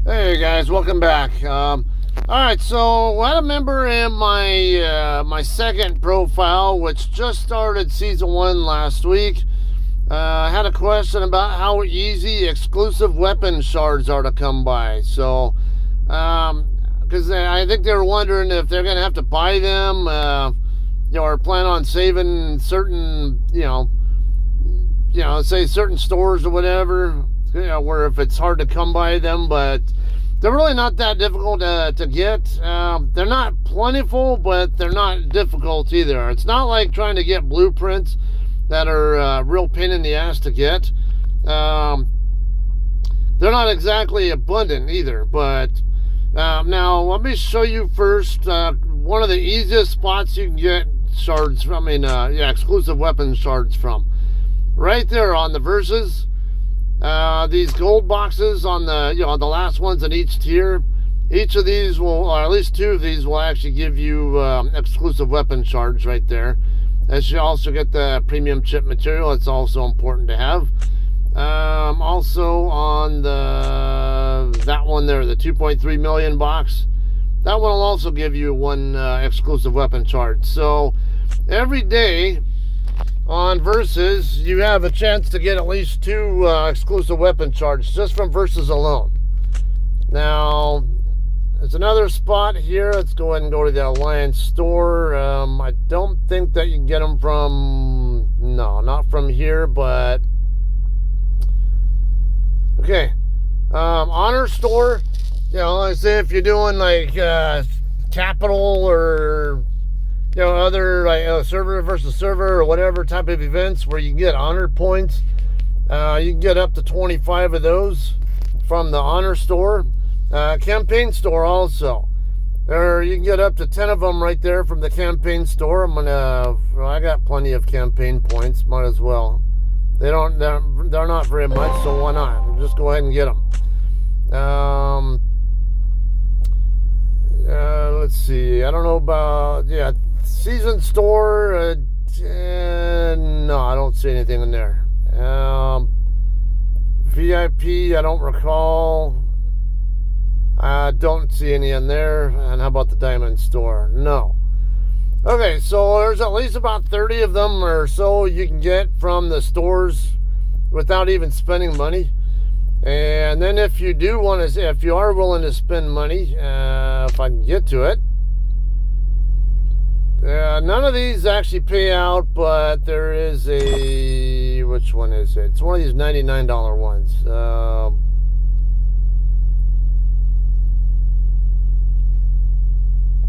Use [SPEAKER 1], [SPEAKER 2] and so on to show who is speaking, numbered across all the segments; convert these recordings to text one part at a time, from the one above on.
[SPEAKER 1] Hey guys, welcome back. All right, so I had a member in my second profile, which just started season 1 last week. Had a question about how easy exclusive weapon shards are to come by. So, because I think they were wondering if they're gonna have to buy them, or plan on saving certain, say certain stores or whatever. Where if it's hard to come by them, but they're really not that difficult to get. They're not plentiful, but they're not difficult either. It's not like trying to get blueprints that are a real pain in the ass to get. They're not exactly abundant either, but now let me show you first one of the easiest spots you can get shards from, exclusive weapon shards from. Right there on the Versus. These gold boxes on the the last ones in each tier, each of these will, or at least 2 of these will actually give you exclusive weapon shards right there. As you also get the premium chip material, it's also important to have. Also on that one there, the 2.3 million box, that one will also give you 1 exclusive weapon shard. So every day on Versus, you have a chance to get at least 2 exclusive weapon shards just from Versus alone. Now, there's another spot here. Let's go ahead and go to the Alliance store. I don't think that you can get them from, no, not from here, but okay. Honor store, I say if you're doing like Capital or other like server versus server or whatever type of events where you can get honor points, you can get up to 25 of those from the honor store. Campaign store also, there you can get up to 10 of them right there from the campaign store. I got plenty of campaign points, might as well. They're not very much, so why not just go ahead and get them. Let's see, I don't know about season store. No, I don't see anything in there. VIP, I don't recall. I don't see any in there. And how about the diamond store? No. Okay, so there's at least about 30 of them or so you can get from the stores without even spending money. And then if you are willing to spend money, if I can get to it, none of these actually pay out, but there is which one is it? It's one of these $99 ones.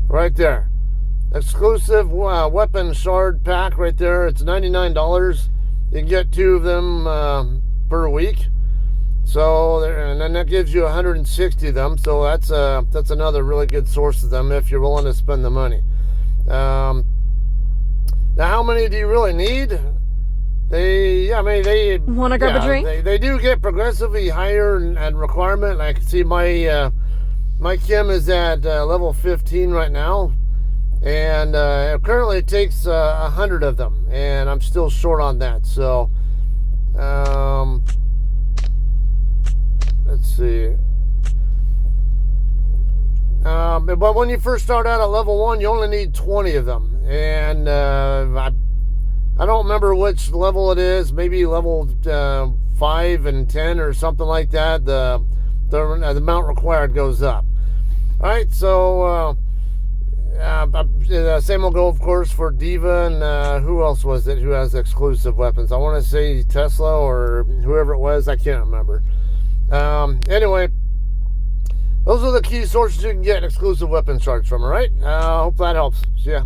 [SPEAKER 1] Right there. Exclusive weapon shard pack right there. It's $99. You can get 2 of them per week. So, and then that gives you 160 of them. So that's another really good source of them if you're willing to spend the money. Now, how many do you really need? They
[SPEAKER 2] want to grab a drink?
[SPEAKER 1] They do get progressively higher in requirement. I can see my Kim is at level 15 right now, and currently it takes 100 of them, and I'm still short on that. So, let's see. But when you first start out at level 1, you only need 20 of them. And I don't remember which level it is. Maybe level 5 and 10 or something like that. The amount required goes up. All right, so same will go, of course, for Diva and who else was it who has exclusive weapons? I want to say Tesla or whoever it was. I can't remember. Anyway, those are the key sources you can get exclusive weapon shards from, all right? Hope that helps. Yeah.